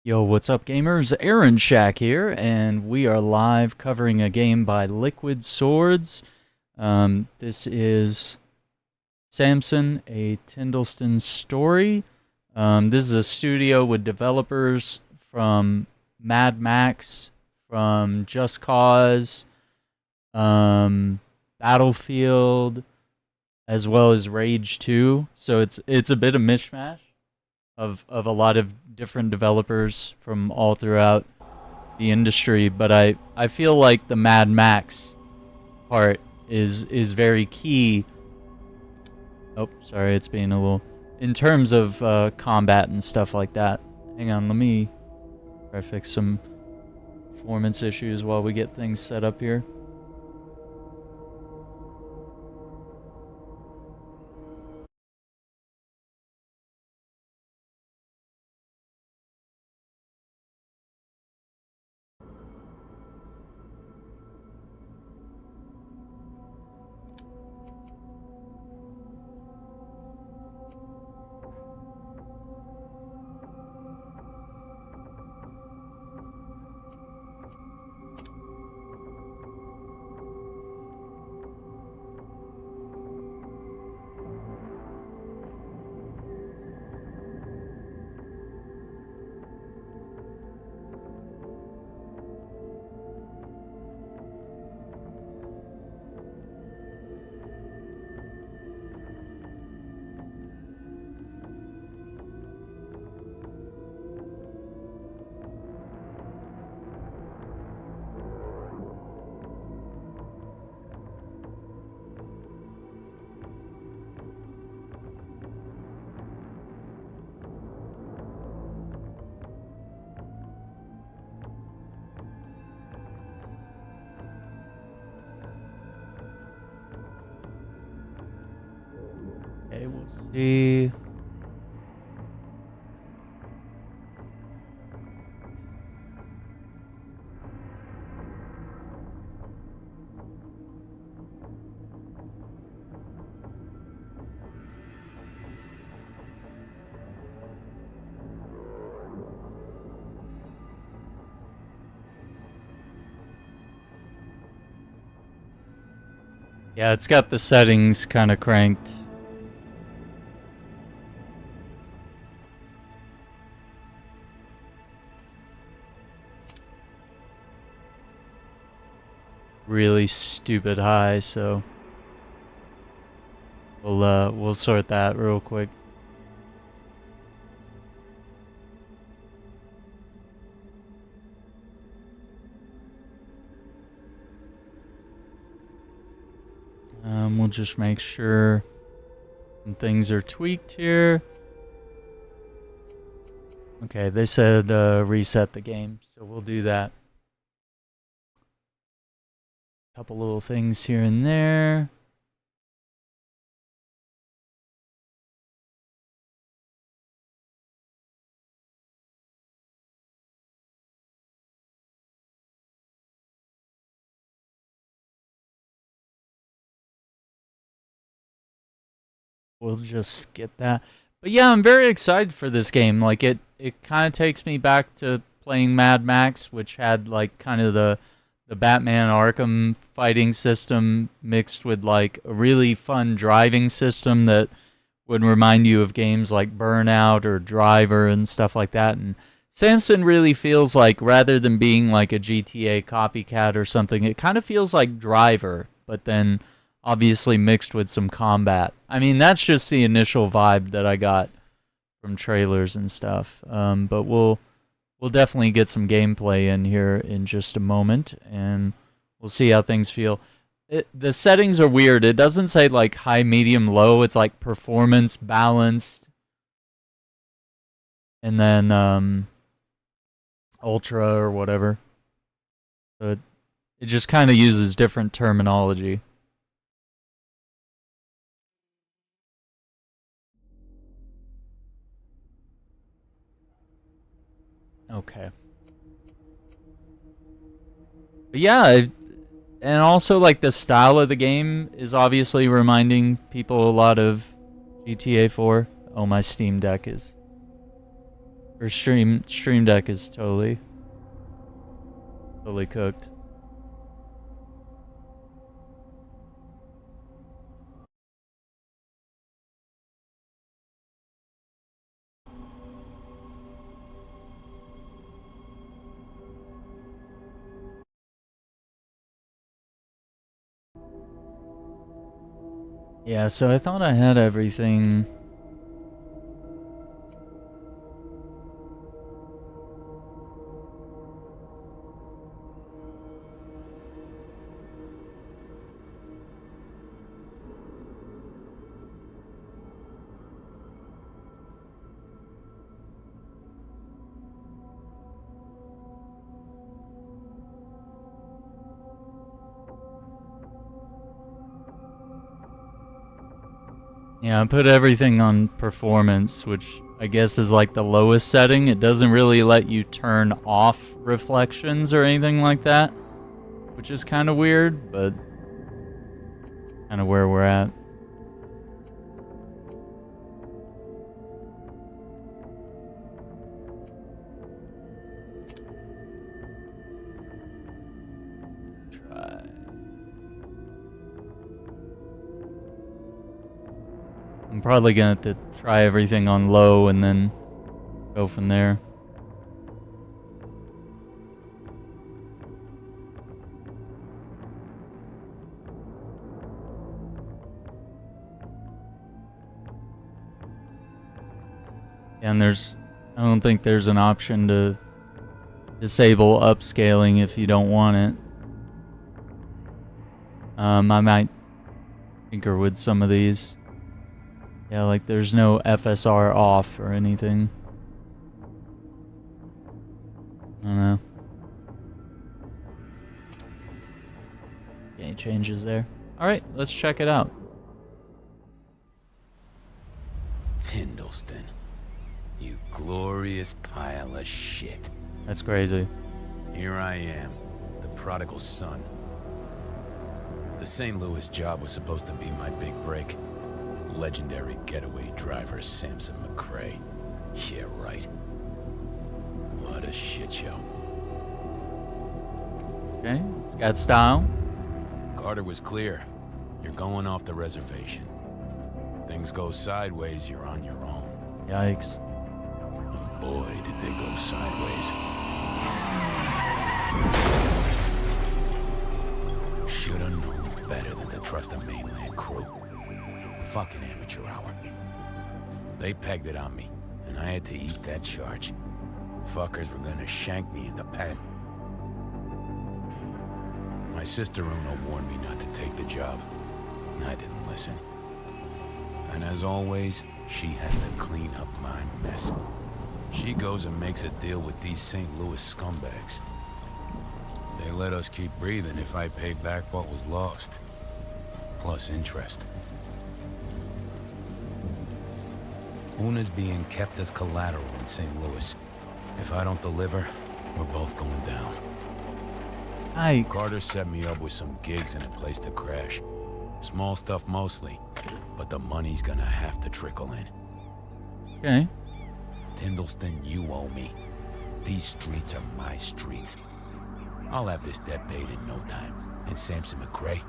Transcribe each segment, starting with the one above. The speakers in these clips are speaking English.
Yo, what's up, gamers? Aaron Shack here, and we are live covering a game by Liquid Swords. This is Samson, a Tyndalston story. This is a studio with developers from Mad Max, from Just Cause, Battlefield, as well as Rage 2. So it's a bit of mishmash of a lot of different developers from all throughout the industry, but I feel like the Mad Max part is very key. Oh, sorry, it's being a little in terms of combat and stuff like that. Hang on, let me try to fix some performance issues while we get things set up here. Okay, we'll see. Yeah, it's got the settings kind of cranked. Really stupid high, so we'll sort that real quick. We'll just make sure some things are tweaked here. Okay, they said reset the game, so we'll do that. Couple little things here and there. We'll just get that. But yeah, I'm very excited for this game. Like it kind of takes me back to playing Mad Max, which had like kind of the Batman Arkham fighting system mixed with like a really fun driving system that would remind you of games like Burnout or Driver and stuff like that. And Samson really feels like, rather than being like a GTA copycat or something, it kind of feels like Driver, but then obviously mixed with some combat. I mean, that's just the initial vibe that I got from trailers and stuff. But we'll definitely get some gameplay in here in just a moment, and we'll see how things feel. The settings are weird. It doesn't say like high, medium, low. It's like performance, balanced, and then ultra or whatever. So it just kind of uses different terminology. Okay. But yeah, and also like the style of the game is obviously reminding people a lot of GTA 4. Oh, my Steam Deck is Or stream deck is totally cooked. Yeah, so I thought I had everything. Yeah, I put everything on performance, which I guess is like the lowest setting. It doesn't really let you turn off reflections or anything like that, which is kind of weird, but kind of where we're at. I'm probably gonna have to try everything on low and then go from there. And I don't think there's an option to disable upscaling if you don't want it. I might tinker with some of these. Yeah, like there's no FSR off or anything. I don't know. Any changes there? Alright, let's check it out. Tyndalston. You glorious pile of shit. That's crazy. Here I am, the prodigal son. The St. Louis job was supposed to be my big break. Legendary getaway driver Samson McCrae. Yeah, right. What a shit show. Okay, it's got style. Carter was clear. You're going off the reservation. Things go sideways, you're on your own. Yikes. And boy, did they go sideways. Shoulda known better than to trust a mainland crew. Fucking amateur hour. They pegged it on me, and I had to eat that charge. Fuckers were gonna shank me in the pen. My sister Una warned me not to take the job. I didn't listen. And as always, she has to clean up my mess. She goes and makes a deal with these St. Louis scumbags. They let us keep breathing if I pay back what was lost. Plus interest. Una's being kept as collateral in St. Louis. If I don't deliver, we're both going down. Yikes. Carter set me up with some gigs and a place to crash. Small stuff mostly, but the money's gonna have to trickle in. Okay. Tyndalston, you owe me. These streets are my streets. I'll have this debt paid in no time. And Samson McCrae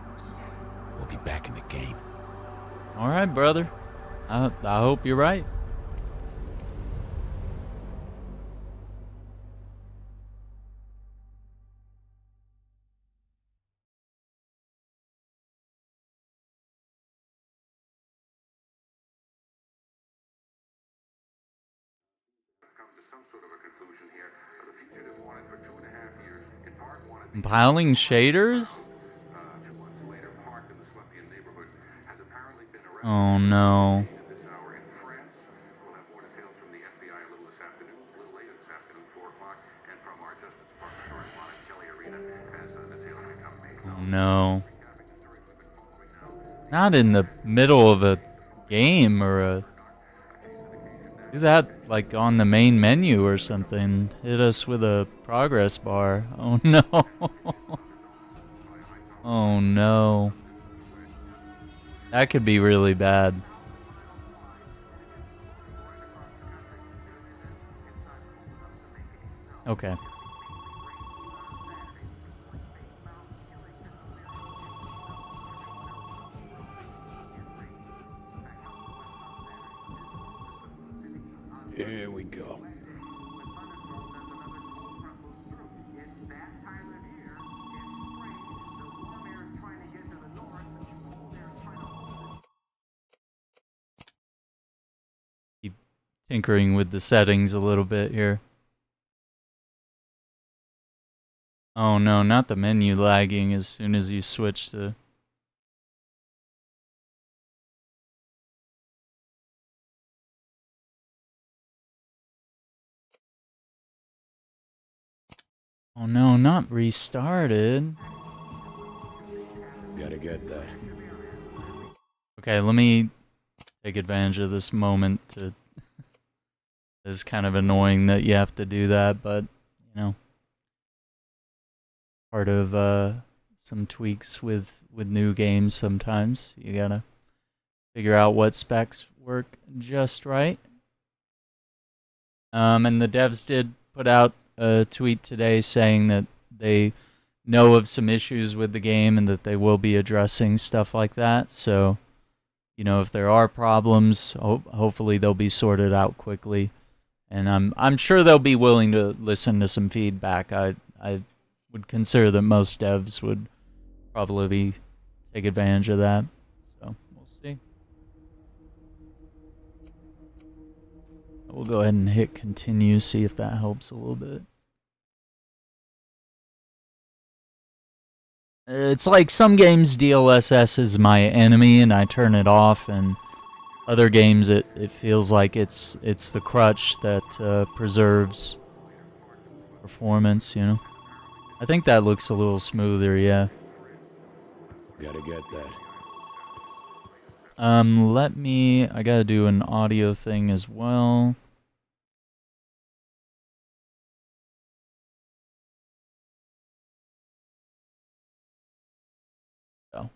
will be back in the game. All right, brother. I hope you're right. Compiling shaders? Oh no. Oh no. Not in the middle of a game or a... Do that like on the main menu or something. Hit us with a progress bar. Oh no. Oh no. That could be really bad. Okay. Here we go. Keep tinkering with the settings a little bit here. Oh no, not the menu lagging as soon as you switch to... Oh no, not restarted. Gotta get that. Okay, let me take advantage of this moment to... It's kind of annoying that you have to do that, but, you know, part of some tweaks with new games sometimes. You gotta figure out what specs work just right. And the devs did put out a tweet today saying that they know of some issues with the game and that they will be addressing stuff like that. So, you know, if there are problems, hopefully they'll be sorted out quickly. And I'm sure they'll be willing to listen to some feedback. I would consider that most devs would probably take advantage of that. So we'll see. We'll go ahead and hit continue, see if that helps a little bit. It's like some games DLSS is my enemy and I turn it off, and other games it feels like it's the crutch that preserves performance, you know. I think that looks a little smoother, yeah. Gotta get that. I gotta do an audio thing as well. Oh.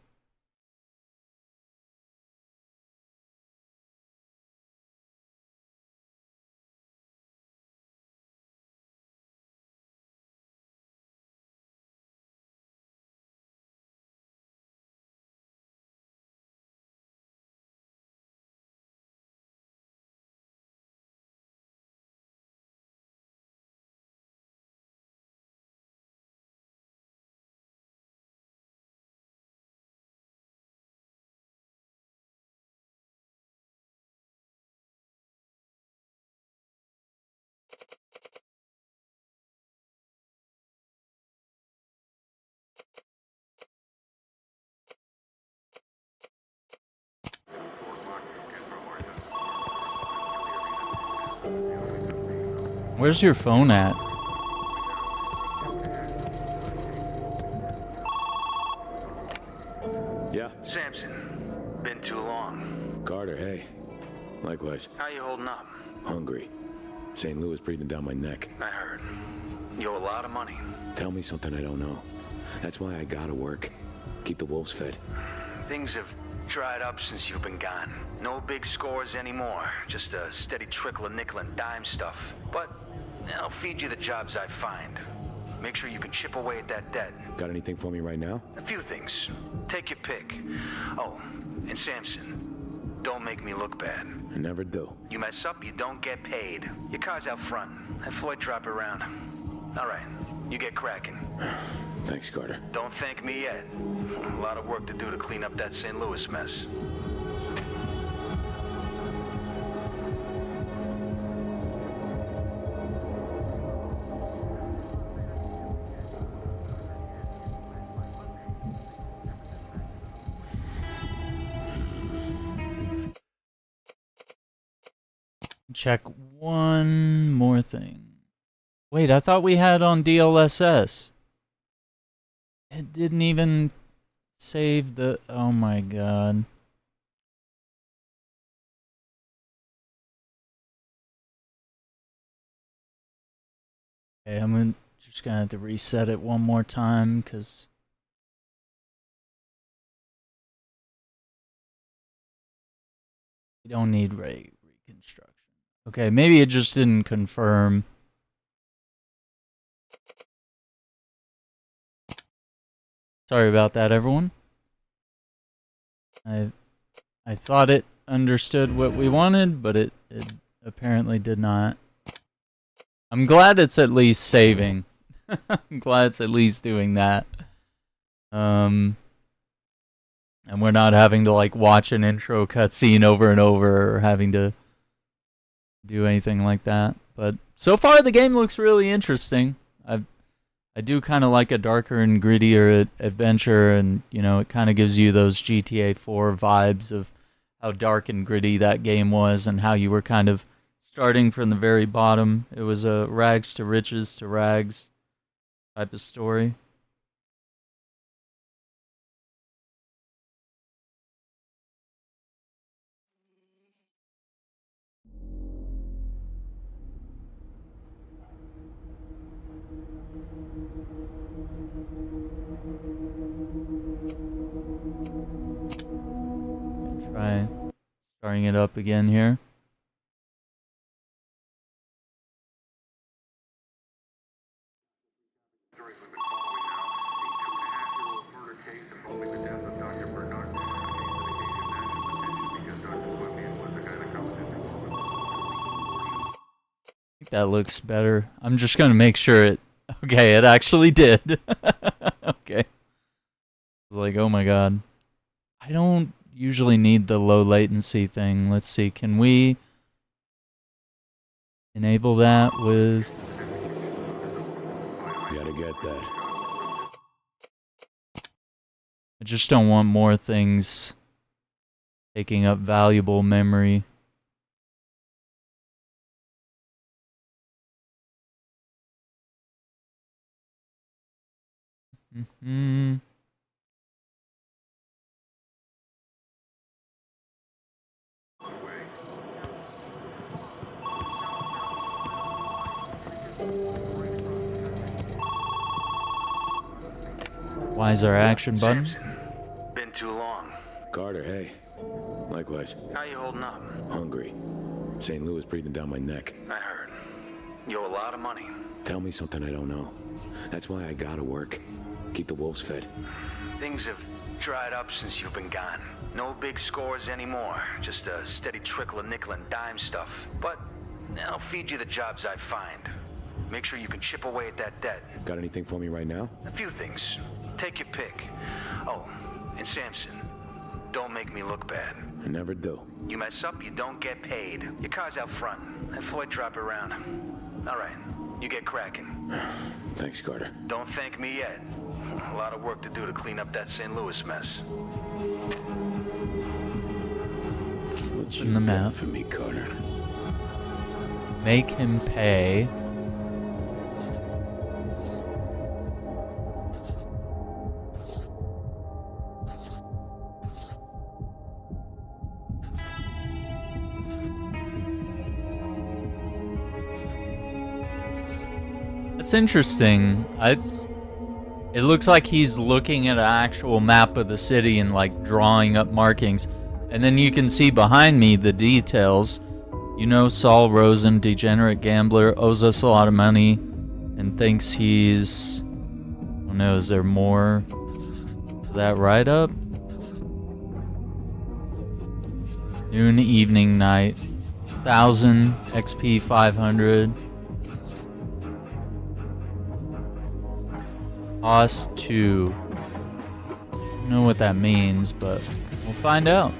Where's your phone at? Yeah? Samson, been too long. Carter, hey. Likewise. How you holding up? Hungry. St. Louis breathing down my neck. I heard. You owe a lot of money. Tell me something I don't know. That's why I gotta work. Keep the wolves fed. Things have dried up since you've been gone. No big scores anymore. Just a steady trickle of nickel and dime stuff. But I'll feed you the jobs I find. Make sure you can chip away at that debt. Got anything for me right now? A few things. Take your pick. Oh, and Samson, don't make me look bad. I never do. You mess up, you don't get paid. Your car's out front. Have Floyd drop it around. All right, you get cracking. Thanks, Carter. Don't thank me yet. A lot of work to do to clean up that St. Louis mess. Check one more thing. Wait, I thought we had on DLSS. It didn't even save the... Oh my god. Okay, just gonna have to reset it one more time, because... we don't need reconstruction. Okay, maybe it just didn't confirm Sorry about that, everyone. I thought it understood what we wanted, but it apparently did not. I'm glad it's at least saving. I'm glad it's at least doing that. And we're not having to like watch an intro cutscene over and over or having to do anything like that. But so far the game looks really interesting. I do kind of like a darker and grittier adventure, and you know, it kind of gives you those GTA 4 vibes of how dark and gritty that game was and how you were kind of starting from the very bottom. It was a rags to riches to rags type of story. Try starting it up again here. I think that looks better. I'm just gonna make sure it. Okay, it actually did. Okay. Like, oh my god. I don't usually need the low latency thing. Let's see, can we enable that with... Gotta get that. I just don't want more things taking up valuable memory. Mm-hmm. Why is our action button? Samson, been too long. Carter, hey. Likewise. How you holding up? Hungry. St. Louis breathing down my neck. I heard. You owe a lot of money. Tell me something I don't know. That's why I gotta work. Keep the wolves fed. Things have dried up since you've been gone. No big scores anymore. Just a steady trickle of nickel and dime stuff. But I'll feed you the jobs I find. Make sure you can chip away at that debt. Got anything for me right now? A few things. Take your pick. Oh, and Samson, don't make me look bad. I never do. You mess up, you don't get paid. Your car's out front. Have Floyd drop it around. All right, you get cracking. Thanks, Carter. Don't thank me yet. A lot of work to do to clean up that St. Louis mess. What In the you map. got for me, Carter? Make him pay. It's interesting. It looks like he's looking at an actual map of the city and like drawing up markings. And then you can see behind me the details. You know, Saul Rosen, degenerate gambler, owes us a lot of money and thinks he's... I don't know, is there more to that write-up? Noon, evening, night. 1,000, XP 500. Cost 2. I don't know what that means, but we'll find out.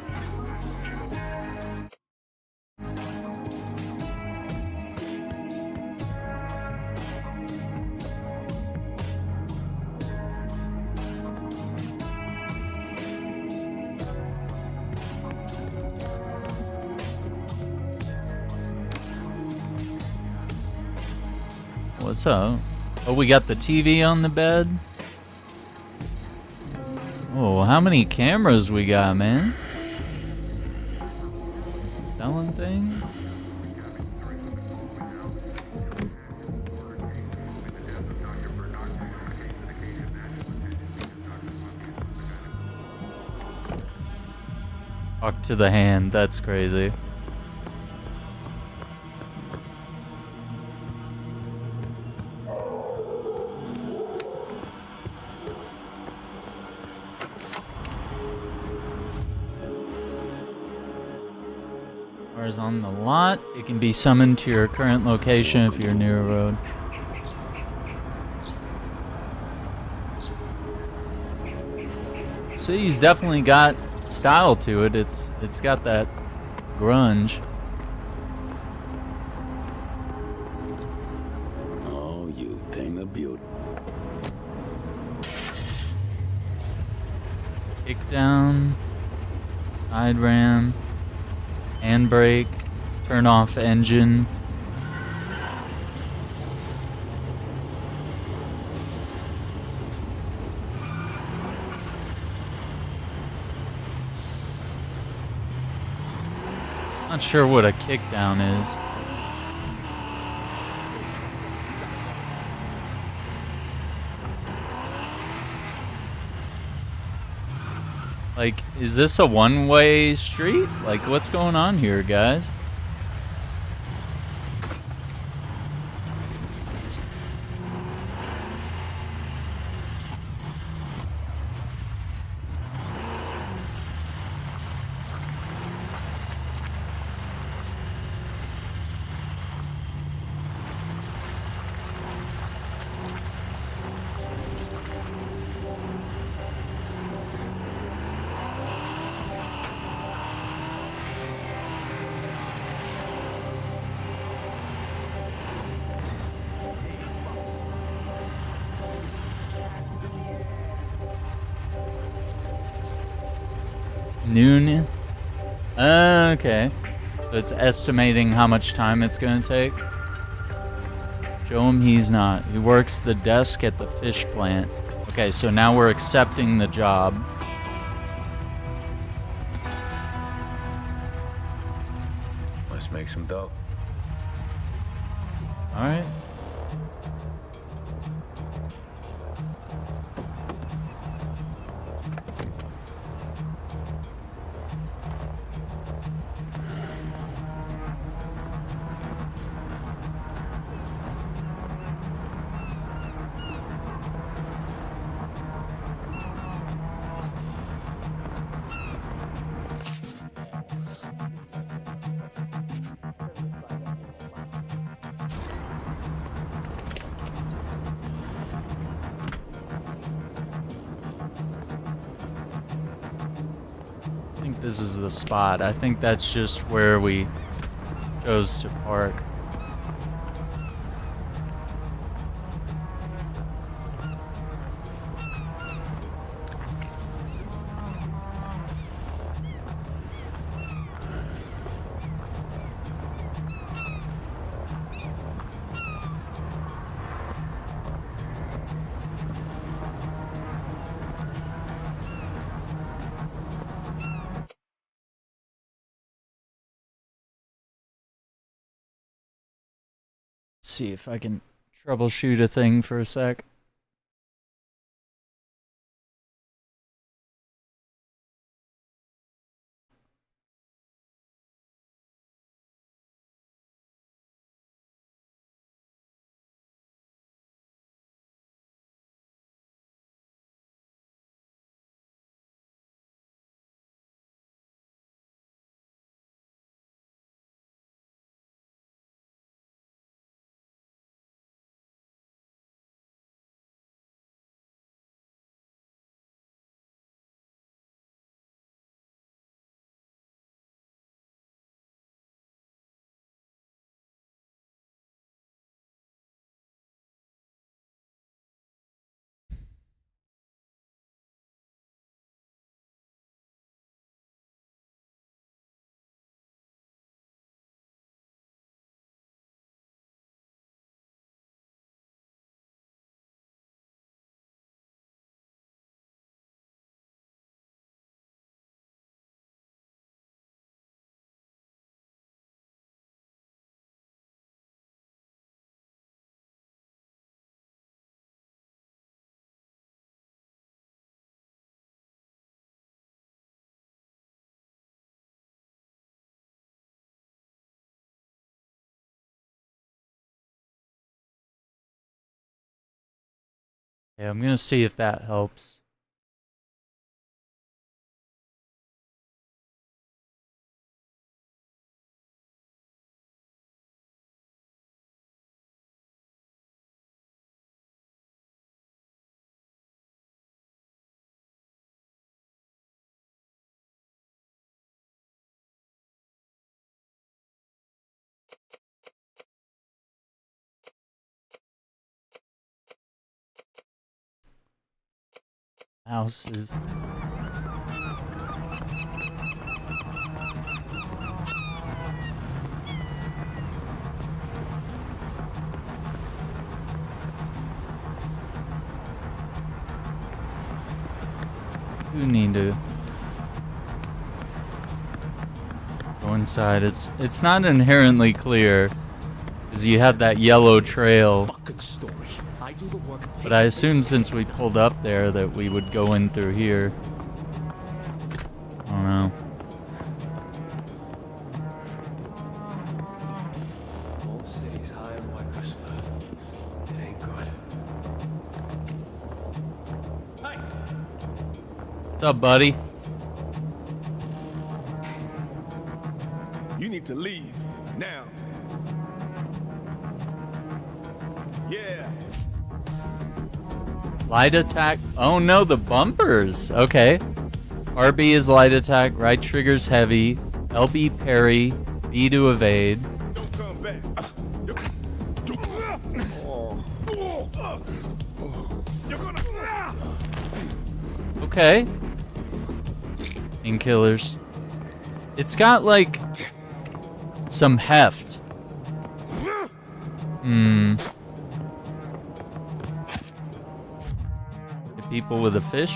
What's up? Oh, we got the TV on the bed. Oh, how many cameras we got, man? Selling thing? Talk to the hand, that's crazy. Cars on the lot. It can be summoned to your current location if you're near a road. City's definitely got style to it. It's got that grunge. Oh, you thing of beauty. Kick down, side ram, handbrake, turn off engine. Not sure what a kickdown is. Like, is this a one-way street? Like, what's going on here, guys? Noon. Okay. So it's estimating how much time it's gonna take. Show him he's not. He works the desk at the fish plant. Okay, so now we're accepting the job. Let's make some dough. Alright. I think this is the spot. I think that's just where we chose to park. See if I can troubleshoot a thing for a sec. Yeah, I'm gonna see if that helps. Houses. You need to go inside. It's not inherently clear because you have that yellow trail. But I assume since we pulled up there that we would go in through here. I don't know. Whole city's high on white whisper. It ain't good. Hey! What's up, buddy? You need to leave now. Yeah. Light attack. Oh no, the bumpers. Okay. RB is light attack. Right trigger's heavy. LB parry. B to evade. Don't come back. You're gonna. Okay. Painkillers. It's got like some heft. Hmm. People with a fish.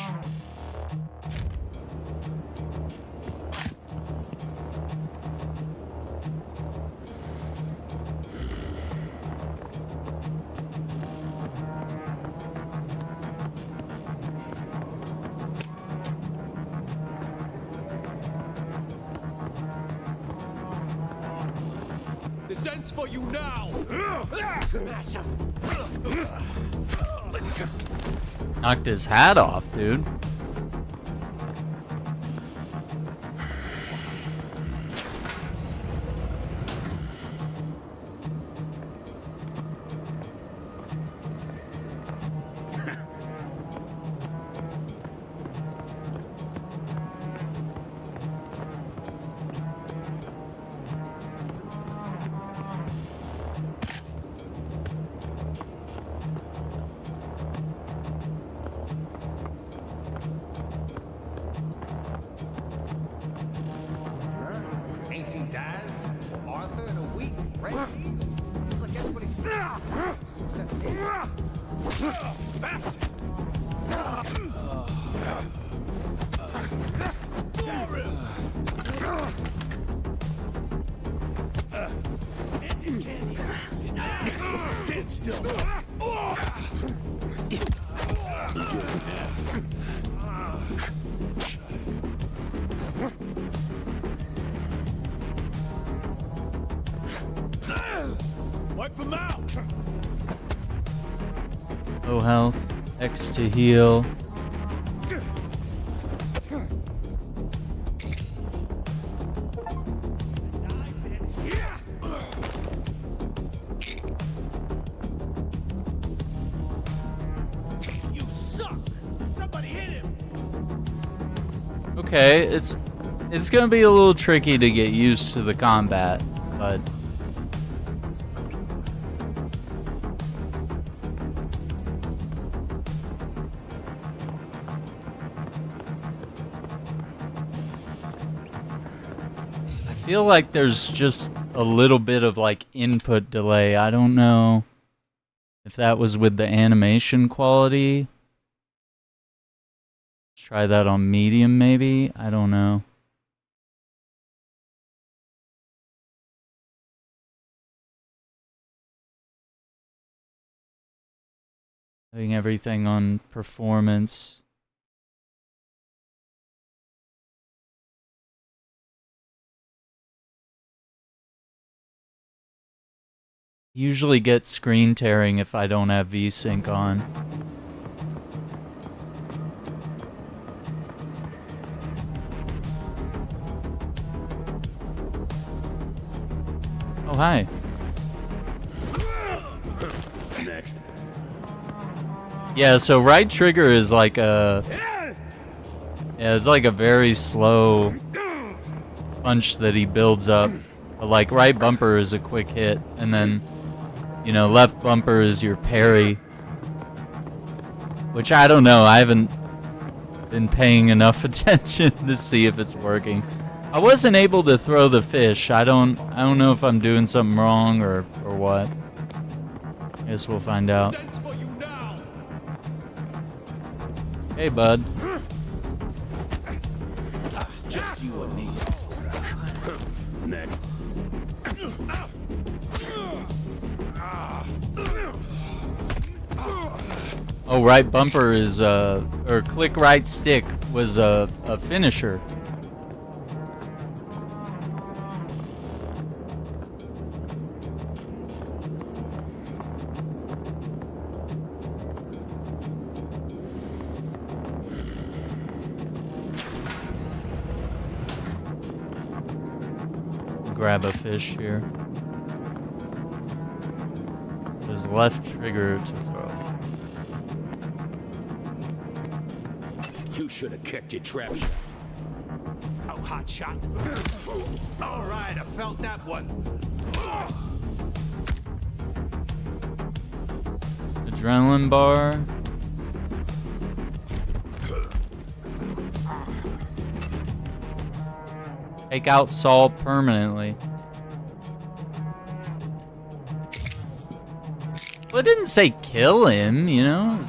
The sense for you now. Smash him. Knocked his hat off, dude. Ain't seen Daz, Arthur in a week, right? Looks like everybody's except me. Bastard. Stand still. Wipe him out. Low health. X to heal. You suck. Somebody hit him. Okay, it's gonna be a little tricky to get used to the combat, but I feel like there's just a little bit of like input delay. I don't know if that was with the animation quality. Let's try that on medium maybe. I don't know. Having everything on performance. Usually get screen tearing if I don't have VSync on. Oh, hi. Next. Yeah, so right trigger is like a... Yeah, it's like a very slow punch that he builds up. But like right bumper is a quick hit, and then, you know, left bumper is your parry. Which I don't know, I haven't been paying enough attention to see if it's working. I wasn't able to throw the fish. I don't know if I'm doing something wrong or what. Guess we'll find out. Sense for you now. Hey, bud. Just you and me. Next. Oh, right bumper is, or click right stick was a finisher. Grab a fish here. There's left trigger to throw. You should have kept your trap shut. Oh, hot shot. All right, I felt that one. Adrenaline bar. Take out Saul permanently. Well, it didn't say kill him, you know?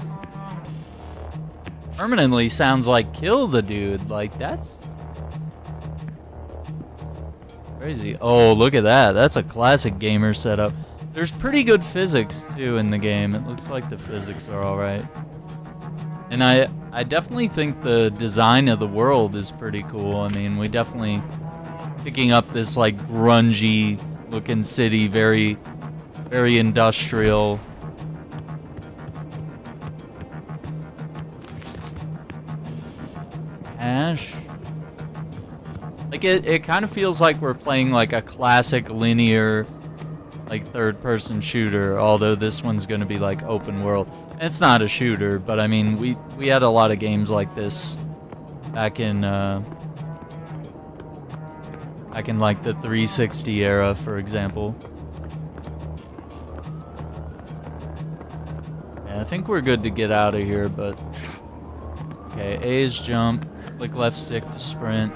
Permanently sounds like kill the dude. Like, that's crazy. Oh, look at that. That's a classic gamer setup. There's pretty good physics, too, in the game. It looks like the physics are alright. And I definitely think the design of the world is pretty cool. I mean, we definitely picking up this, like, grungy looking city, very, very industrial. Ash. Like, it kind of feels like we're playing, like, a classic linear, like, third-person shooter, although this one's going to be, like, open world. And it's not a shooter, but, I mean, we had a lot of games like this back in, like, the 360 era, for example. Yeah, I think we're good to get out of here, but... Okay, A is jump. Click left stick to sprint.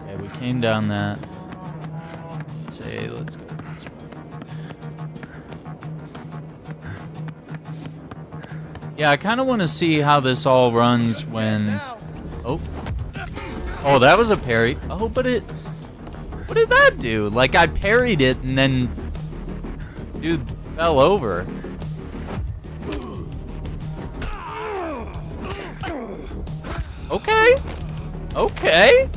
Okay, we came down that. Say, let's go this way. Yeah, I kind of want to see how this all runs when... Oh. Oh, that was a parry. Oh, but it... What did that do? Like, I parried it and then... Dude fell over. Okay. Okay.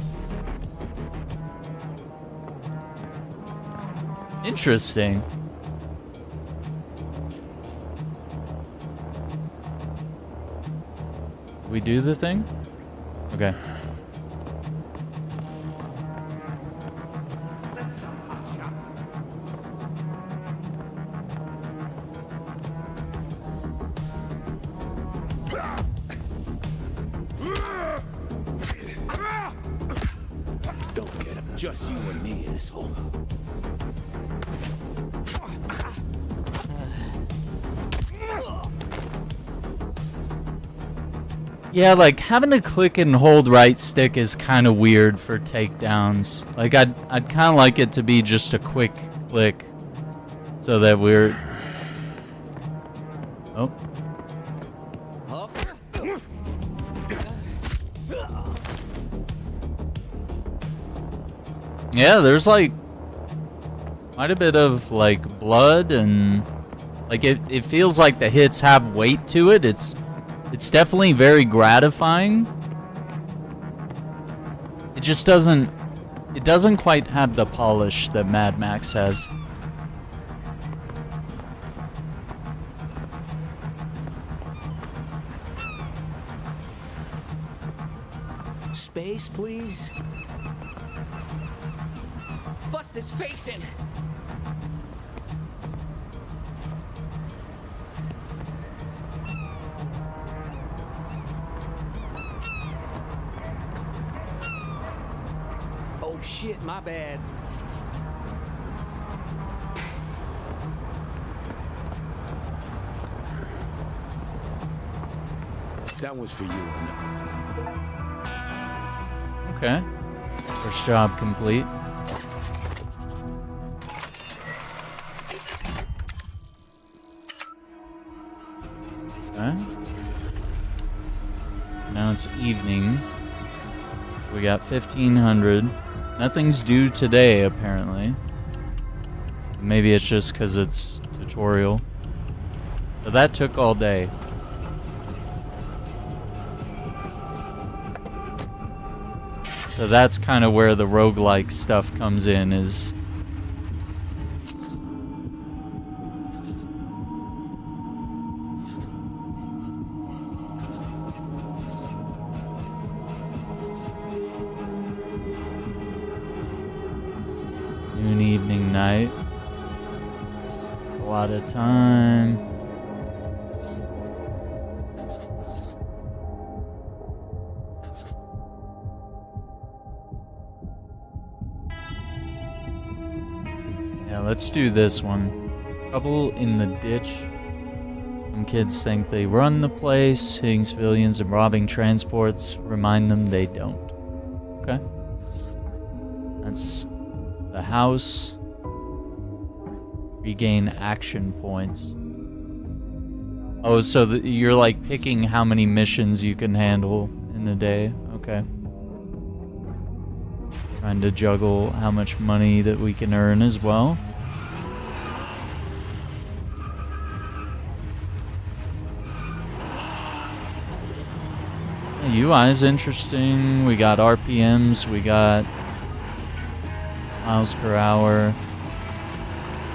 Interesting. We do the thing? Okay. Don't get him. Just you and me, asshole. Yeah, like having to click and hold right stick is kind of weird for takedowns. Like I'd kind of like it to be just a quick click, so that we're. Oh. Yeah, there's like quite a bit of like blood and like it feels like the hits have weight to it. It's definitely very gratifying. It just doesn't quite have the polish that Mad Max has. Space, please. Bust his face in. Oh shit, my bad. That was for you, and Okay. First job complete. Okay. Now it's evening. We got 1,500. Nothing's due today, apparently. Maybe it's just because it's tutorial. But that took all day. So that's kind of where the roguelike stuff comes in, is noon, evening, night. A lot of time. Yeah, let's do this one. Trouble in the ditch. Some kids think they run the place, hitting civilians and robbing transports. Remind them they don't. Okay. That's the house. Regain action points. Oh, so you're like picking how many missions you can handle in a day. Okay. Trying to juggle how much money that we can earn as well. The UI is interesting. We got RPMs, we got miles per hour.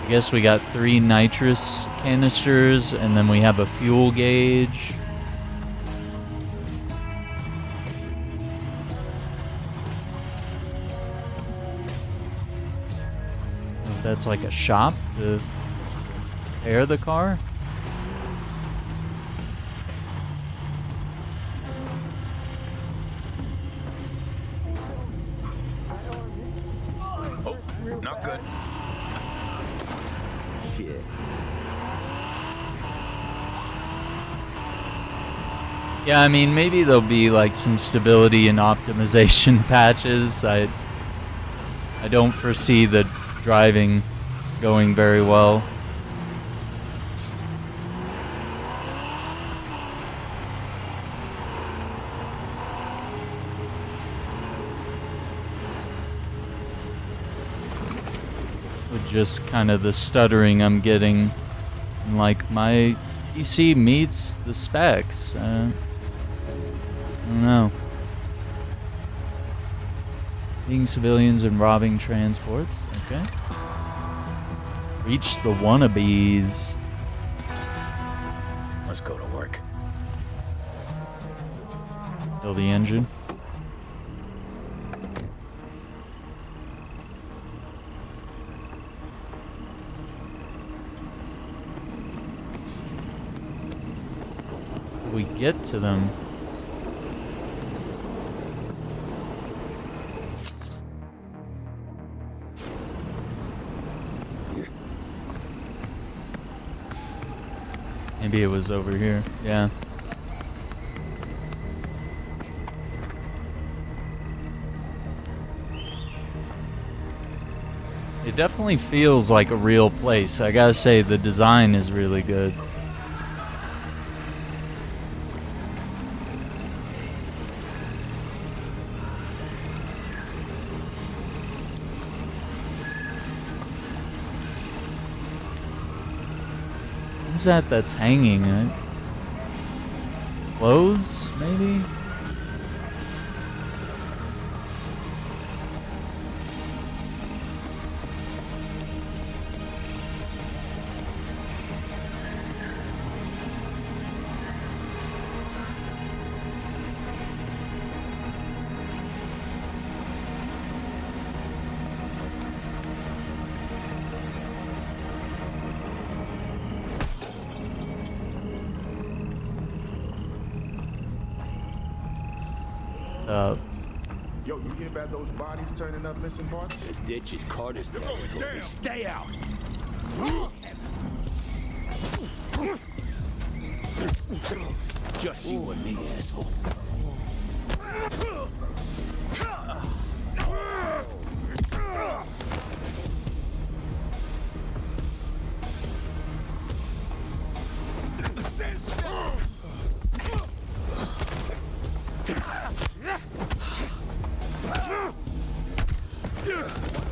I guess we got 3 nitrous canisters, and then we have a fuel gauge. That's like a shop to repair the car. oh, not good. Shit. Yeah, I mean, maybe there'll be like some stability and optimization patches. I don't foresee the driving going very well. With just kind of the stuttering I'm getting, and like my PC meets the specs. I don't know. Hitting civilians and robbing transports. Okay. Reach the wannabes. Let's go to work. Kill the engine. We get to them. Maybe it was over here. Yeah. It definitely feels like a real place. I gotta say, the design is really good. What is that that's hanging? Clothes, maybe? Yo, you hear about those bodies turning up missing parts? The ditch is Carter's territory. Stay out. Just you and me, asshole.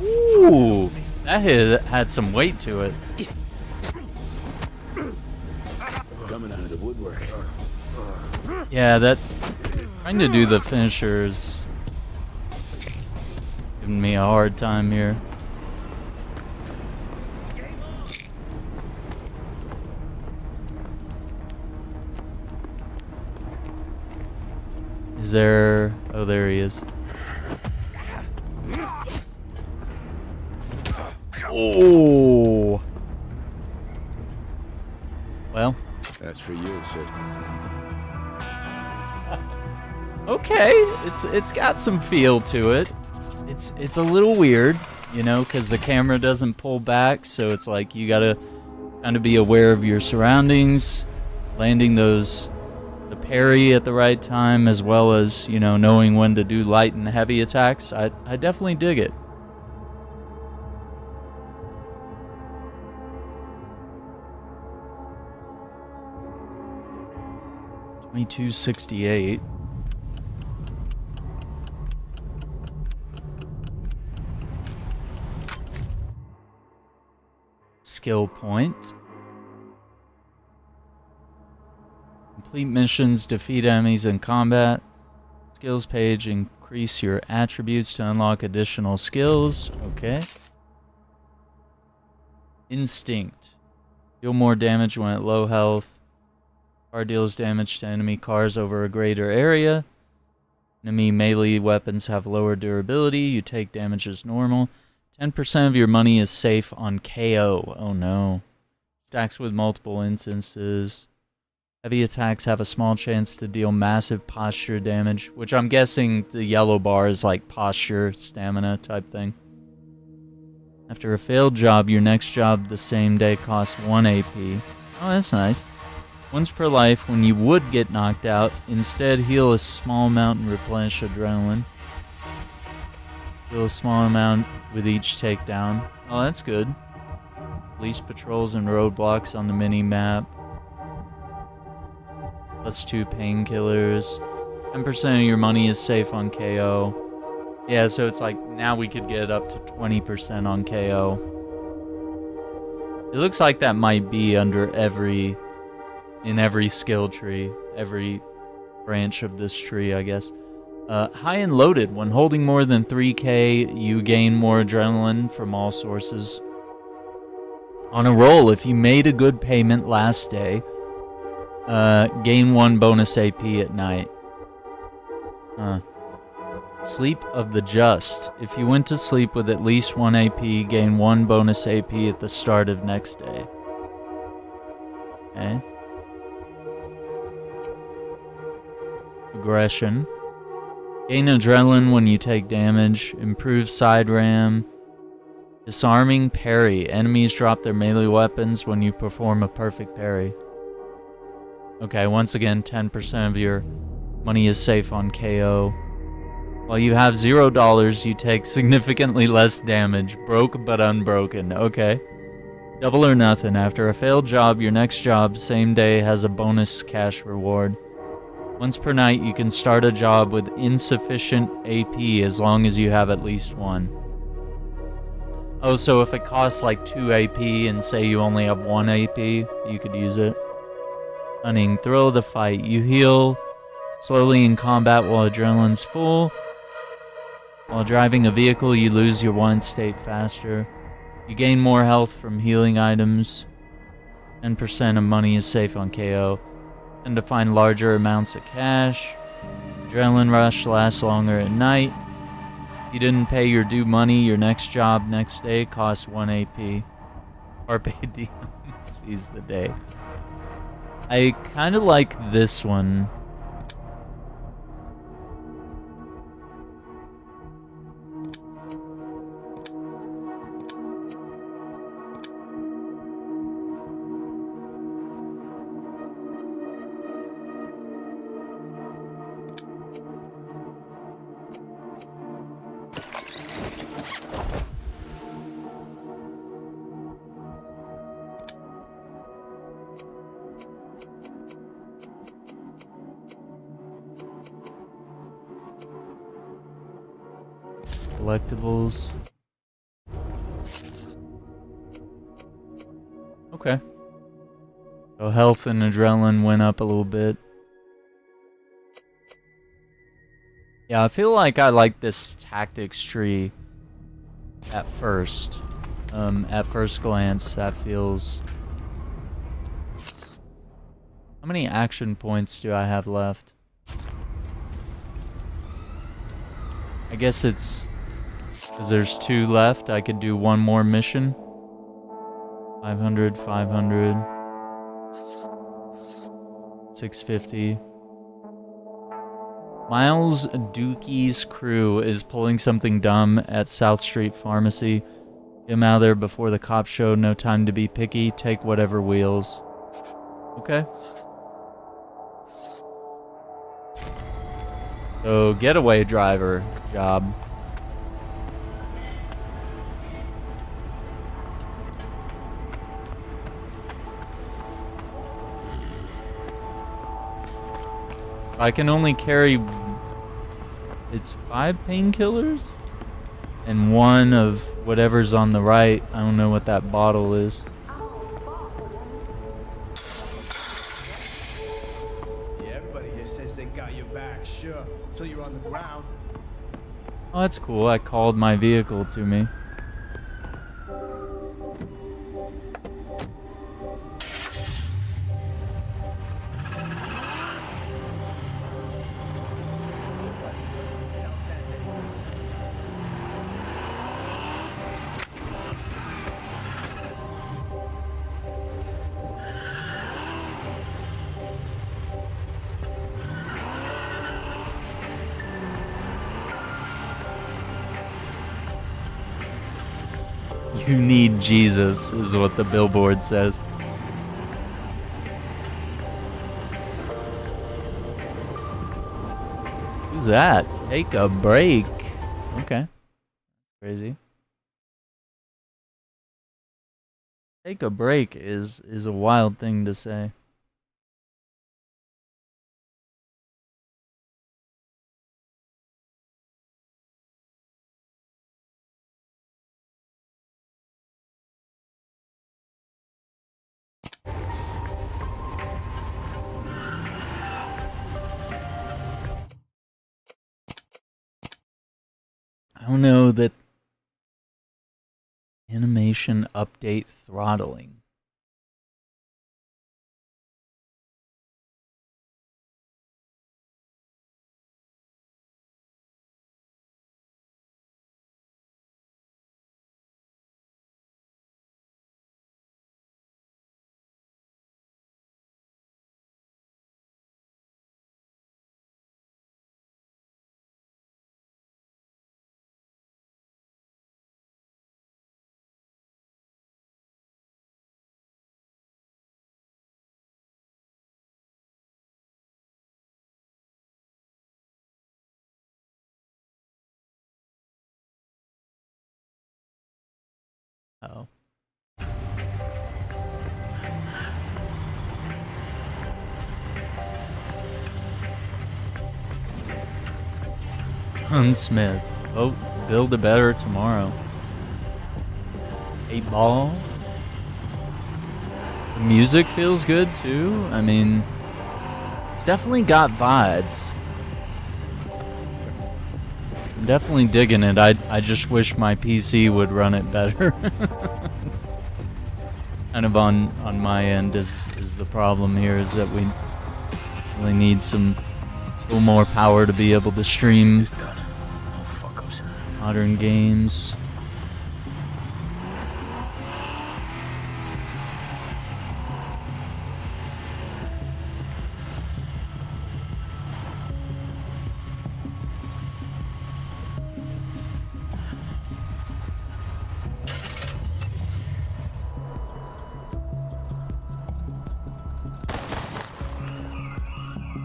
Ooh, that hit had some weight to it. Coming out of the woodwork. Yeah, that trying to do the finishers giving me a hard time here. Is there? Oh, there he is. Oh. Well. That's for you, sis. Okay, it's got some feel to it. It's a little weird, you know, because the camera doesn't pull back, so it's like you gotta kind of be aware of your surroundings, landing the parry at the right time, as well as, you know, knowing when to do light and heavy attacks. I definitely dig it. $22.68. Skill point. Complete missions, defeat enemies in combat. Skills page, increase your attributes to unlock additional skills. Okay. Instinct. Deal more damage when at low health. Car deals damage to enemy cars over a greater area. Enemy melee weapons have lower durability. You take damage as normal. 10% of your money is safe on KO. Oh no. Stacks with multiple instances. Heavy attacks have a small chance to deal massive posture damage, which I'm guessing the yellow bar is like posture, stamina type thing. After a failed job, your next job the same day costs 1 AP. Oh, that's nice. Once per life, when you would get knocked out, instead heal a small amount and replenish adrenaline. Heal a small amount with each takedown. Oh, that's good. Police patrols and roadblocks on the mini-map. +2 painkillers. 10% of your money is safe on KO. Yeah, so it's like now we could get up to 20% on KO. It looks like that might be under in every skill tree, every branch of this tree, I guess. High and loaded. When holding more than 3K, you gain more adrenaline from all sources. On a roll, if you made a good payment last day, gain 1 bonus AP at night. Sleep of the just. If you went to sleep with at least 1 AP, gain 1 bonus AP at the start of next day. Okay. Aggression. Gain adrenaline when you take damage. Improve side ram. Disarming parry. Enemies drop their melee weapons when you perform a perfect parry. Okay, once again, 10% of your money is safe on KO. While you have $0, you take significantly less damage. Broke but unbroken. Okay. Double or nothing. After a failed job, your next job, same day, has a bonus cash reward. Once per night, you can start a job with insufficient AP as long as you have at least 1. Oh, so if it costs like 2 AP and say you only have 1 AP, you could use it. Hunting, thrill of the fight. You heal slowly in combat while adrenaline's full. While driving a vehicle, you lose your want state faster. You gain more health from healing items. 10% of money is safe on KO. And to find larger amounts of cash. Adrenaline rush lasts longer at night. If you didn't pay your due money, your next job next day costs 1 AP. Carpe diem seize the day. I kind of like this one. collectibles. Okay. So health and adrenaline went up a little bit. Yeah, I feel like I like this tactics tree at first. At first glance, that feels... How many action points do I have left? I guess it's... because there's 2 left, I could do 1 more mission. 500, 500... 650. Miles Dookie's crew is pulling something dumb at South Street Pharmacy. Get him out of there before the cops show. No time to be picky. Take whatever wheels. Okay. So, getaway driver job. I can only carry... It's 5 painkillers? And 1 of whatever's on the right. I don't know what that bottle is. Yeah, everybody here says they got your back, sure. Until you're on the ground. Oh, that's cool. I called my vehicle to me. You need Jesus, is what the billboard says. Who's that? Take a break. Okay. Crazy. Take a break is a wild thing to say. I don't know that animation update throttling. Uh-oh. Smith. Oh, build a better tomorrow. 8 ball. The music feels good too. I mean, it's definitely got vibes. I'm definitely digging it. I just wish my PC would run it better. It's kind of on my end is the problem here, is that we really need a little more power to be able to stream modern games.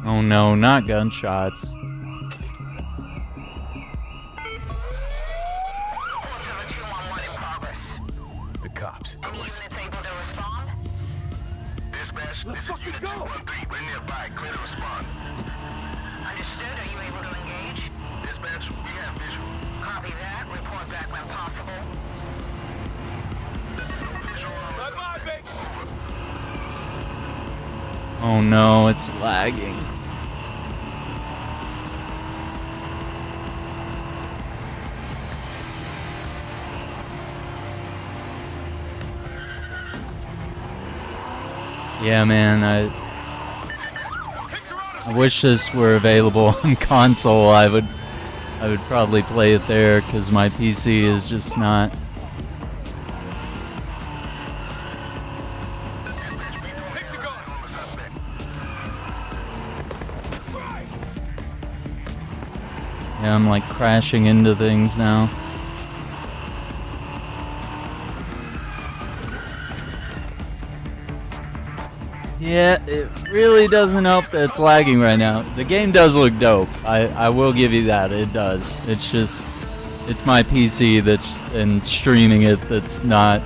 Oh no, not gunshots. The cops. Dispatch, this is Unit 213. We're nearby. Clear to respond. Understood. Are you able to engage? Dispatch, we have visual. Copy that. Report back when possible. Bye-bye, baby. Oh no, it's lagging. Yeah, man, I wish this were available on console. I would probably play it there because my PC is just not. Yeah, I'm like crashing into things now. Yeah, it really doesn't help that it's lagging right now. The game does look dope. I will give you that. It does. It's just, it's my PC and streaming it that's not.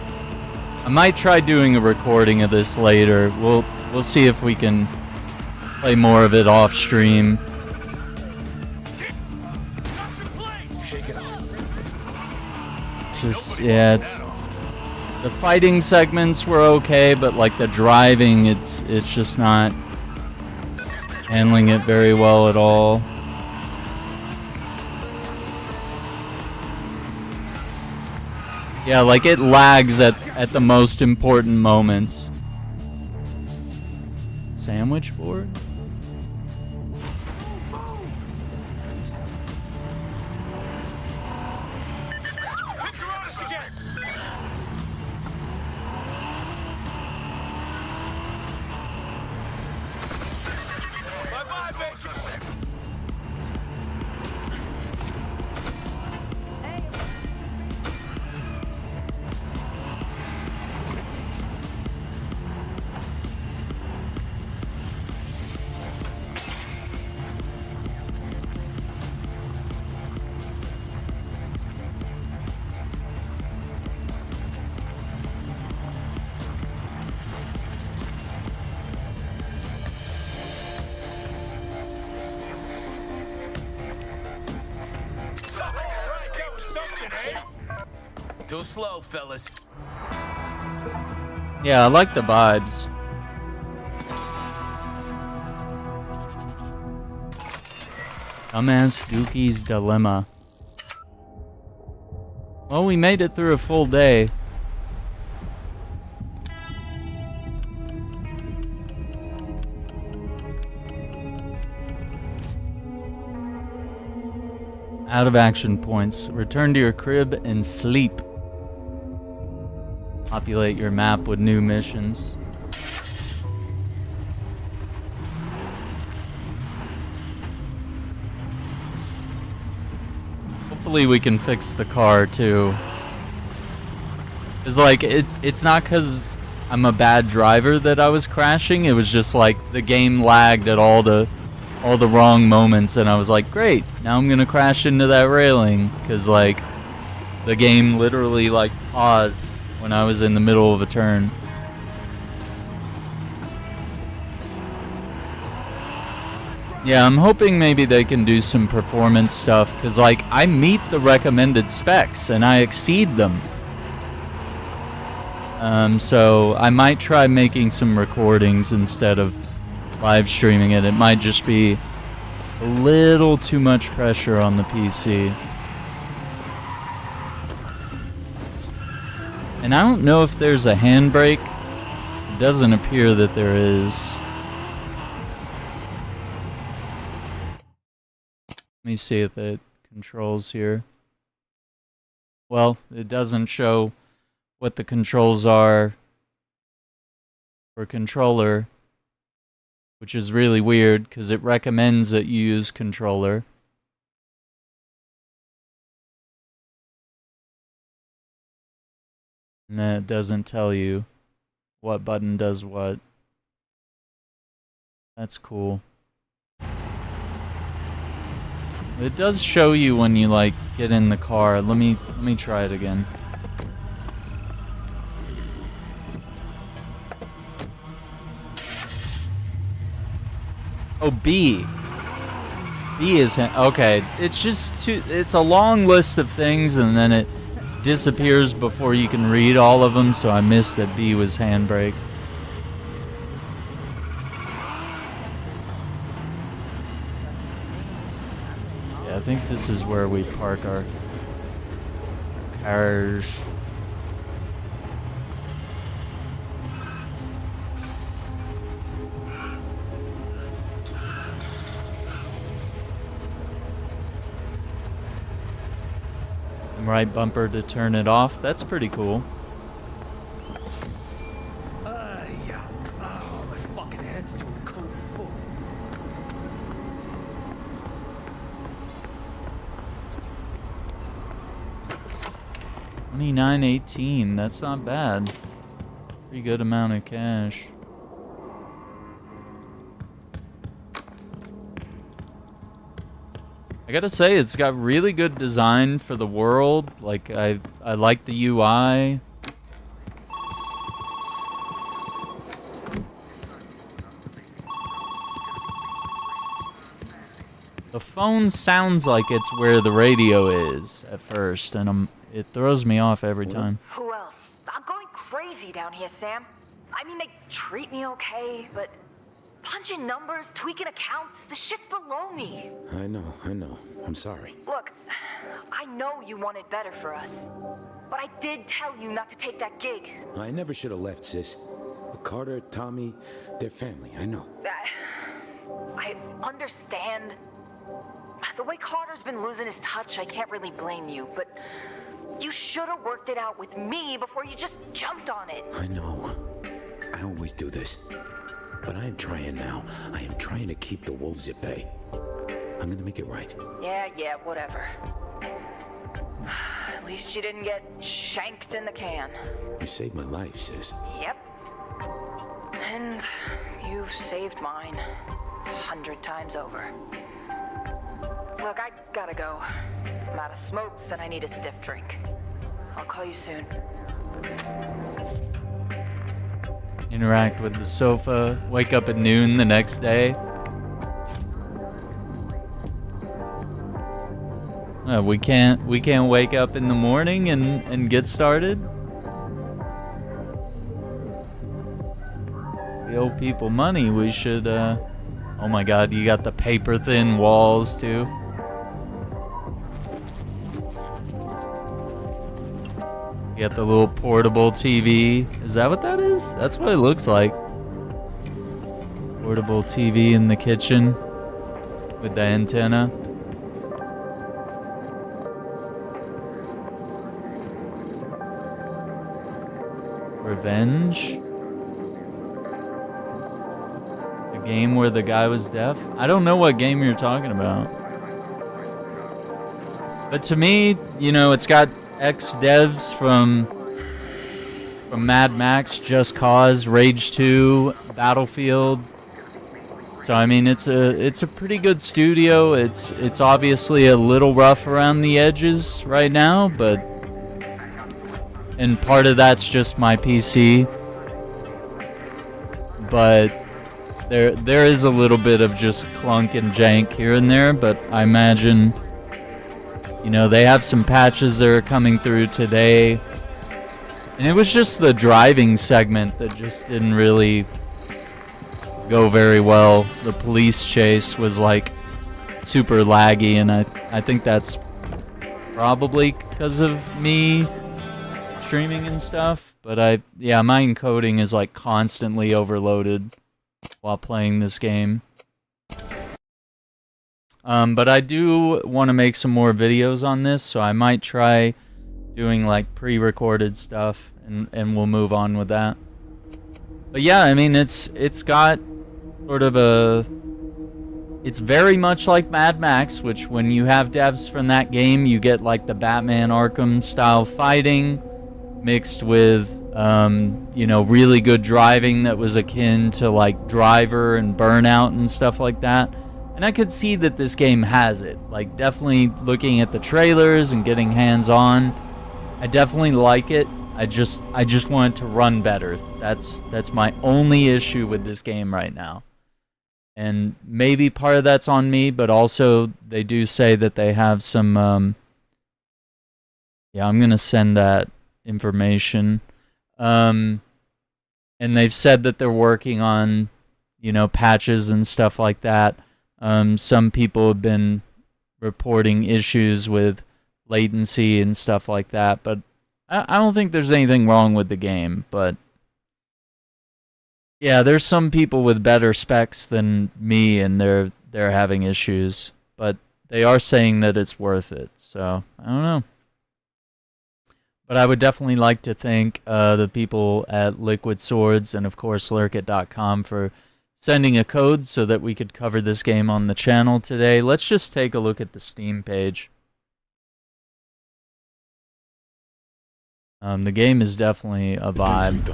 I might try doing a recording of this later. We'll see if we can play more of it off stream. Just, yeah, it's. The fighting segments were okay, but like the driving, it's just not handling it very well at all. Yeah, like it lags at the most important moments. Sandwich board? Too slow, fellas. Yeah, I like the vibes. Dumbass Dookie's Dilemma. Well, we made it through a full day. Out of action points. Return to your crib and sleep. Populate your map with new missions. Hopefully we can fix the car too. It's like it's not cuz I'm a bad driver that I was crashing. It was just like the game lagged at all the wrong moments and I was like, "Great. Now I'm going to crash into that railing" cuz like the game literally like paused when I was in the middle of a turn. Yeah, I'm hoping maybe they can do some performance stuff, because like I meet the recommended specs and I exceed them. So I might try making some recordings instead of live streaming it. It might just be a little too much pressure on the PC. And I don't know if there's a handbrake. It doesn't appear that there is. Let me see if the controls here. Well, it doesn't show what the controls are for controller, which is really weird because it recommends that you use controller. And then it doesn't tell you what button does what. That's cool. It does show you when you like get in the car. Let me try it again. Oh, B. B is okay. It's just too. It's a long list of things, and then it disappears before you can read all of them. So I missed that B was handbrake. Yeah, I think this is where we park our cars. Right bumper to turn it off. That's pretty cool. Yeah. Oh, my fucking head's too kung fu. 29.18. That's not bad. Pretty good amount of cash. I gotta say, it's got really good design for the world. Like, I like the UI. The phone sounds like it's where the radio is at first, and it throws me off every time. Who else? I'm going crazy down here, Sam. I mean, they treat me okay, but punching numbers, tweaking accounts, this shit's below me. I know. I'm sorry. Look, I know you wanted better for us, but I did tell you not to take that gig. I never should have left, sis. Carter, Tommy, they're family, I know. I understand. The way Carter's been losing his touch, I can't really blame you, but you should have worked it out with me before you just jumped on it. I know. I always do this. But I am trying now. I am trying to keep the wolves at bay. I'm gonna make it right. Yeah, whatever. At least you didn't get shanked in the can. You saved my life, sis. Yep. And you've saved mine 100 times over. Look, I gotta go. I'm out of smokes and I need a stiff drink. I'll call you soon. Interact with the sofa. Wake up at noon the next day. We can't wake up in the morning and get started. We owe people money. We should. Oh my God! You got the paper thin walls too. You got the little portable TV. Is that what that is? That's what it looks like. Portable TV in the kitchen with the antenna. Revenge? The game where the guy was deaf? I don't know what game you're talking about. But to me, you know, it's got ex-devs from Mad Max, Just Cause, Rage 2, Battlefield. So I mean, it's a pretty good studio. It's obviously a little rough around the edges right now, but and part of that's just my PC. But there is a little bit of just clunk and jank here and there, but I imagine, you know, they have some patches that are coming through today. And it was just the driving segment that just didn't really go very well. The police chase was like super laggy, and I think that's probably because of me streaming and stuff. But my encoding is like constantly overloaded while playing this game. But I do want to make some more videos on this, so I might try doing like pre-recorded stuff, and we'll move on with that. But yeah, I mean, it's got sort of it's very much like Mad Max, which when you have devs from that game, you get like the Batman Arkham style fighting mixed with you know, really good driving that was akin to like Driver and Burnout and stuff like that. And I could see that this game has it. Like, definitely looking at the trailers and getting hands-on, I definitely like it. I just want it to run better. That's my only issue with this game right now. And maybe part of that's on me, but also they do say that they have some, yeah, I'm going to send that information. And they've said that they're working on, you know, patches and stuff like that. Some people have been reporting issues with latency and stuff like that, but I don't think there's anything wrong with the game. But yeah, there's some people with better specs than me, and they're having issues, but they are saying that it's worth it. So I don't know. But I would definitely like to thank the people at Liquid Swords and, of course, Lurkit.com for sending a code so that we could cover this game on the channel today. Let's just take a look at the Steam page. The game is definitely a vibe.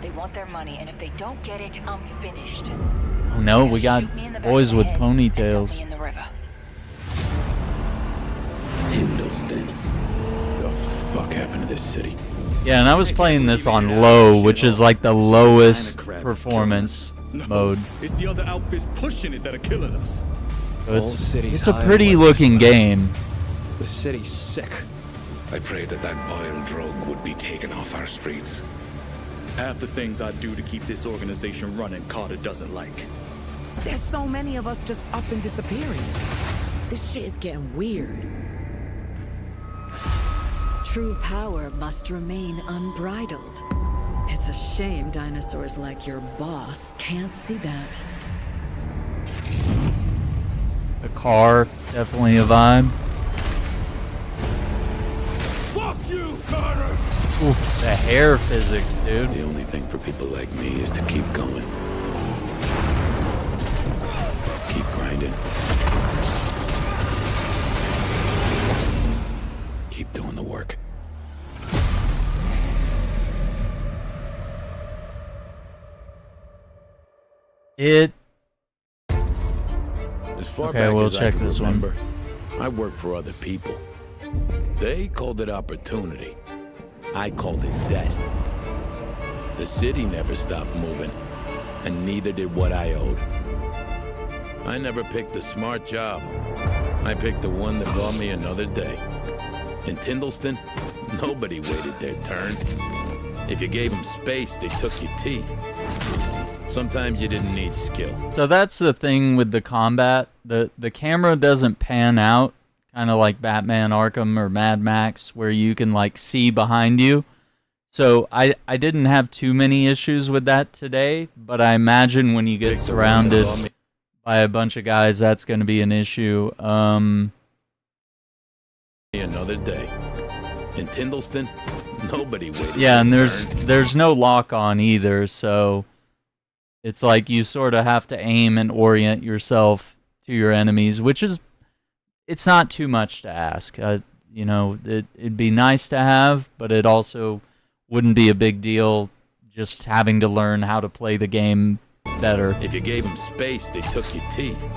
They want their money, and if they don't get it, I'm finished. Oh no, we got boys with ponytails. Tyndalston. The fuck happened to this city? Yeah, and I was playing this on low, which is like the lowest performance mode. It's the other outfits pushing it that are killing us. So it's a pretty looking game. The city's sick. I prayed that vile drug would be taken off our streets. Half the things I do to keep this organization running, Carter doesn't like. There's so many of us just up and disappearing. This shit is getting weird. True power must remain unbridled. It's a shame dinosaurs like your boss can't see that. The car, definitely a vibe. Fuck you, Carter! Oof, the hair physics, dude. The only thing for people like me is to keep going. Keep grinding. Keep doing the work. As far Okay, back we'll as I check can this remember, I worked for other people. They called it opportunity. I called it debt. The city never stopped moving, and neither did what I owed. I never picked the smart job. I picked the one that brought me another day. In Tyndalston, nobody waited their turn. If you gave them space, they took your teeth. Sometimes you didn't need skill. So that's the thing with the combat. The camera doesn't pan out, kind of like Batman Arkham or Mad Max, where you can like see behind you. So I didn't have too many issues with that today, but I imagine when you get surrounded by a bunch of guys, that's going to be an issue. Another day. In Tyndalston, nobody waited. Yeah, and there's no lock on either, so it's like you sort of have to aim and orient yourself to your enemies, which is, it's not too much to ask. You know, it'd be nice to have, but it also wouldn't be a big deal just having to learn how to play the game better. If you gave them space, they took your teeth.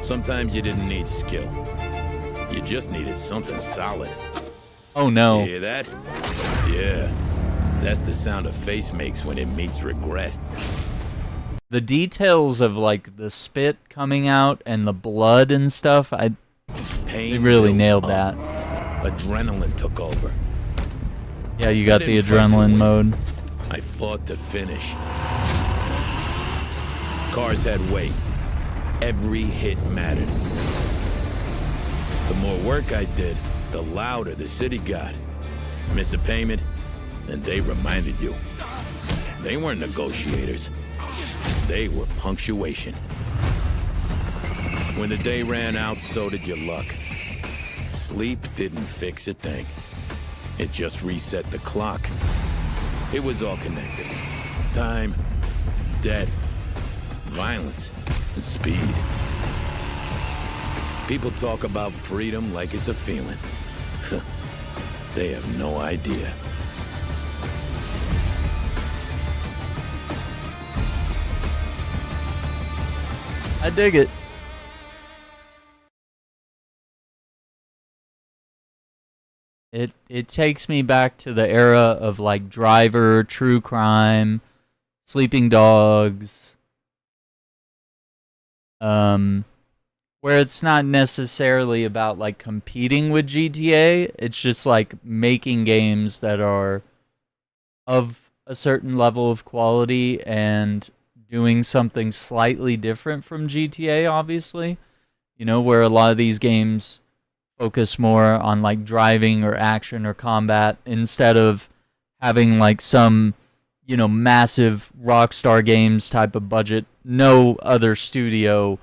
Sometimes you didn't need skill. You just needed something solid. Oh no. You hear that? Yeah. That's the sound a face makes when it meets regret. The details of like the spit coming out and the blood and stuff, they really nailed that. Adrenaline took over. Yeah, you got the adrenaline mode. I fought to finish. Cars had weight. Every hit mattered. The more work I did, the louder the city got. Miss a payment, and they reminded you. They weren't negotiators. They were punctuation. When the day ran out, so did your luck. Sleep didn't fix a thing. It just reset the clock. It was all connected. Time, debt, violence, and speed. People talk about freedom like it's a feeling. They have no idea. I dig it. it takes me back to the era of like Driver, True Crime, Sleeping Dogs, where it's not necessarily about like competing with GTA. It's just like making games that are of a certain level of quality and doing something slightly different from GTA, obviously. You know, where a lot of these games focus more on like driving or action or combat instead of having like some, you know, massive Rockstar Games type of budget. No other studio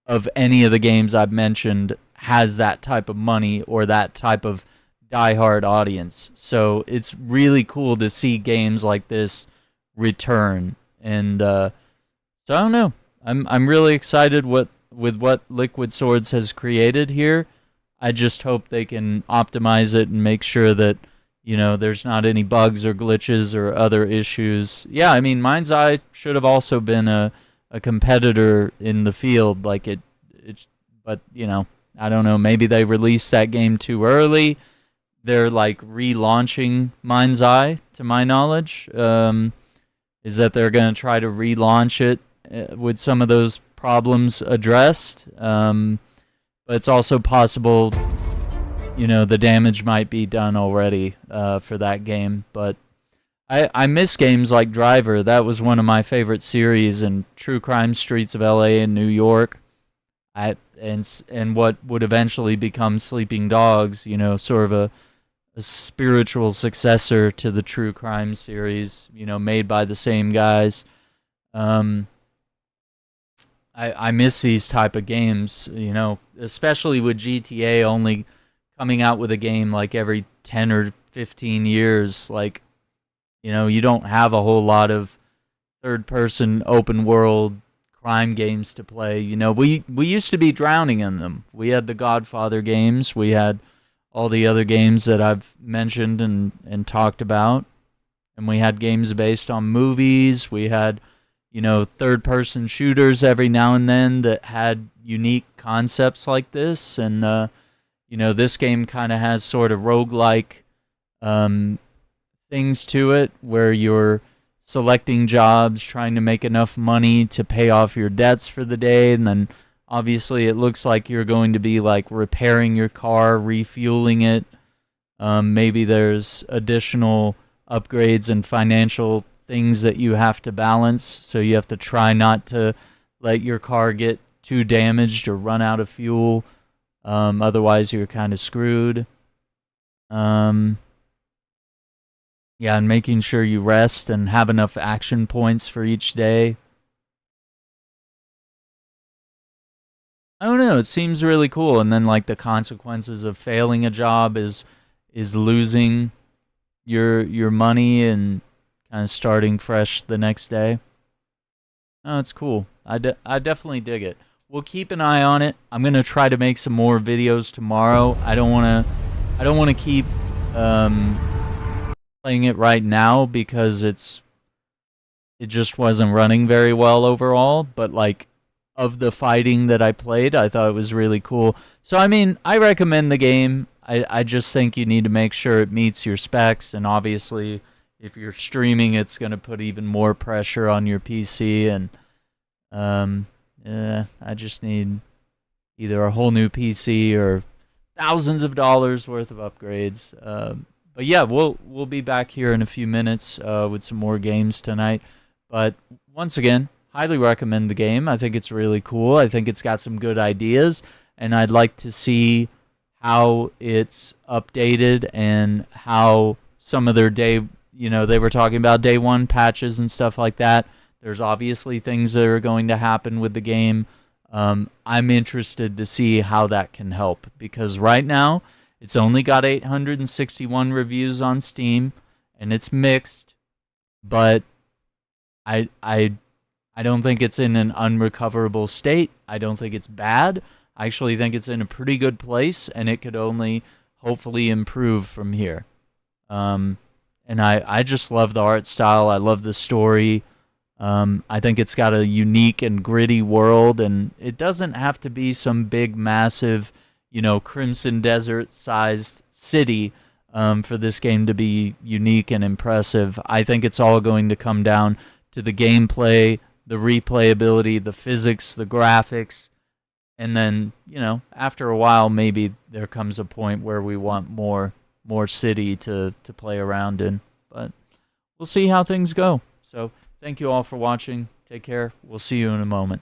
of any of the games I've mentioned has that type of money or that type of diehard audience. So it's really cool to see games like this return. And so I don't know. I'm really excited with what Liquid Swords has created here. I just hope they can optimize it and make sure that, you know, there's not any bugs or glitches or other issues. Yeah, I mean, Mind's Eye should have also been a competitor in the field. Like but, you know, I don't know. Maybe they released that game too early. They're like relaunching Mind's Eye, to my knowledge. Is that they're going to try to relaunch it with some of those problems addressed. But it's also possible, you know, the damage might be done already for that game. But I miss games like Driver. That was one of my favorite series, and True Crime Streets of LA and New York. And what would eventually become Sleeping Dogs, you know, sort of a spiritual successor to the True Crime series, you know, made by the same guys. I miss these type of games, you know, especially with GTA only coming out with a game like every 10 or 15 years. Like, you know, you don't have a whole lot of third-person open-world crime games to play. You know, we used to be drowning in them. We had the Godfather games. We had all the other games that I've mentioned and talked about. And we had games based on movies. We had, you know, third-person shooters every now and then that had unique concepts like this. And, you know, this game kind of has sort of roguelike things to it where you're selecting jobs, trying to make enough money to pay off your debts for the day. And then, obviously, it looks like you're going to be, like, repairing your car, refueling it. Maybe there's additional upgrades and financial things that you have to balance, so you have to try not to let your car get too damaged or run out of fuel. Otherwise, you're kind of screwed. Yeah, and making sure you rest and have enough action points for each day. I don't know, it seems really cool. And then, like, the consequences of failing a job is losing your money and kind of starting fresh the next day. Oh, it's cool. I definitely dig it. We'll keep an eye on it. I'm gonna try to make some more videos tomorrow. I don't wanna keep playing it right now because it just wasn't running very well overall. But like, of the fighting that I played, I thought it was really cool. So I mean, I recommend the game. I just think you need to make sure it meets your specs, and obviously, if you're streaming, it's going to put even more pressure on your PC, and I just need either a whole new PC or thousands of dollars worth of upgrades. But yeah, we'll be back here in a few minutes with some more games tonight. But once again, highly recommend the game. I think it's really cool. I think it's got some good ideas, and I'd like to see how it's updated and how some of their day, you know, they were talking about day one patches and stuff like that. There's obviously things that are going to happen with the game. I'm interested to see how that can help, because right now it's only got 861 reviews on Steam, and it's mixed, but I don't think it's in an unrecoverable state. I don't think it's bad. I actually think it's in a pretty good place, and it could only hopefully improve from here. And I just love the art style. I love the story. I think it's got a unique and gritty world, and it doesn't have to be some big, massive, you know, Crimson Desert-sized city. for this game to be unique and impressive. I think it's all going to come down to the gameplay, the replayability, the physics, the graphics, and then, you know, after a while, maybe there comes a point where we want more city to play around in. But we'll see how things go. So thank you all for watching. Take care. We'll see you in a moment.